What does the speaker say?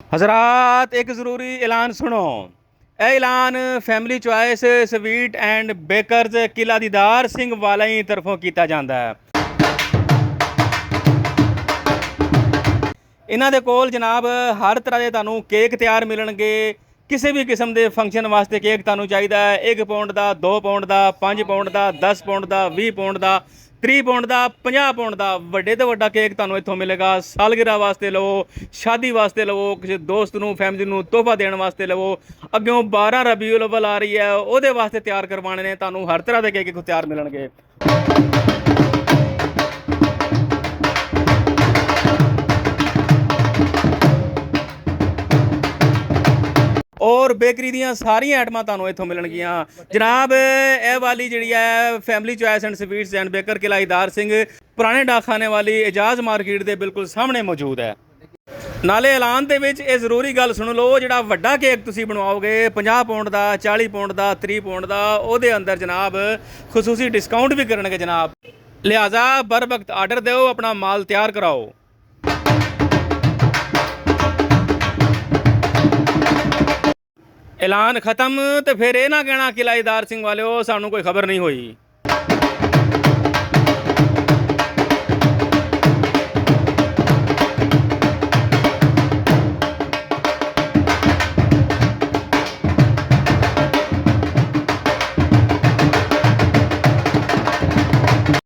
हजरात एक ज़रूरी ऐलान सुनो। ਇਹ ਐਲਾਨ family choice sweet and bakers Kila Didar Singh ਵਾਲਾ ਹੀ ਤਰਫੋਂ ਕੀਤਾ ਜਾਂਦਾ ਹੈ। ਇਹਨਾਂ ਦੇ ਕੋਲ ਜਨਾਬ ਹਰ ਤਰ੍ਹਾਂ ਦੇ ਤੁਹਾਨੂੰ ਕੇਕ ਤਿਆਰ ਮਿਲਣਗੇ। ਕਿਸੇ ਵੀ ਕਿਸਮ ਦੇ ਫੰਕਸ਼ਨ ਵਾਸਤੇ ਕੇਕ ਤੁਹਾਨੂੰ ਚਾਹੀਦਾ ਹੈ 1 ਪਾਉਂਡ ਦਾ, 2 ਪਾਉਂਡ ਦਾ, 5 ਪਾਉਂਡ ਦਾ, 10 ਪਾਉਂਡ ਦਾ, 20 ਪਾਉਂਡ ਦਾ, 30 ਪਾਉਂਡ ਦਾ, 50 ਪਾਉਂਡ ਦਾ ਵੱਡੇ ਤੋਂ ਵੱਡਾ ਕੇਕ ਤੁਹਾਨੂੰ ਇੱਥੋਂ ਮਿਲੇਗਾ। ਸਾਲਗਿਰਾ ਵਾਸਤੇ ਲਵੋ, ਸ਼ਾਦੀ ਵਾਸਤੇ ਲਵੋ, ਕਿਸੇ ਦੋਸਤ ਨੂੰ ਫੈਮਿਲੀ ਨੂੰ ਤੋਹਫਾ ਦੇਣ ਵਾਸਤੇ ਲਵੋ। ਅੱਗੋਂ 12 ਰਬੀਉਲ ਅਵਲ ਆ ਰਹੀ ਹੈ, ਉਹਦੇ ਵਾਸਤੇ ਤਿਆਰ ਕਰਵਾਉਣੇ ਨੇ। ਤੁਹਾਨੂੰ ਹਰ ਤਰ੍ਹਾਂ ਦੇ ਕੇਕ ਇੱਥੋਂ ਤਿਆਰ ਮਿਲਣਗੇ। और बेकरी ਦੀਆਂ ਸਾਰੀਆਂ ਆਈਟਮਾਂ ਤੁਹਾਨੂੰ ਇੱਥੋਂ ਮਿਲਣਗੀਆਂ ਜਨਾਬ। ਇਹ ਵਾਲੀ ਜਿਹੜੀ ਹੈ family choice and sweets and baker ਕਿਲਾ ਦੀਦਾਰ ਸਿੰਘ ਪੁਰਾਣੇ ਡਾਕਖਾਨੇ ਵਾਲੀ ਇਜਾਜ਼ ਮਾਰਕੀਟ ਦੇ ਬਿਲਕੁਲ ਸਾਹਮਣੇ ਮੌਜੂਦ ਹੈ। ਨਾਲੇ ਐਲਾਨ ਦੇ ਵਿੱਚ ਇਹ ਜ਼ਰੂਰੀ ਗੱਲ ਸੁਣ ਲਓ, ਜਿਹੜਾ ਵੱਡਾ ਕੇਕ ਤੁਸੀਂ ਬਣਵਾਓਗੇ 50 ਪਾਉਂਡ ਦਾ, 40 ਪਾਉਂਡ ਦਾ, 30 ਪਾਉਂਡ ਦਾ, ਉਹਦੇ ਅੰਦਰ ਜਨਾਬ ਖਸੂਸੀ ਡਿਸਕਾਊਂਟ ਵੀ ਕਰਨਗੇ ਜਨਾਬ। ਲਿਹਾਜ਼ਾ बर वक्त ਆਰਡਰ ਦਿਓ, ਆਪਣਾ ਮਾਲ ਤਿਆਰ ਕਰਾਓ। ऐलान खत्म तो फिर यह ना कहना किला दीदार सिंह वाले सानू कोई खबर नहीं हुई।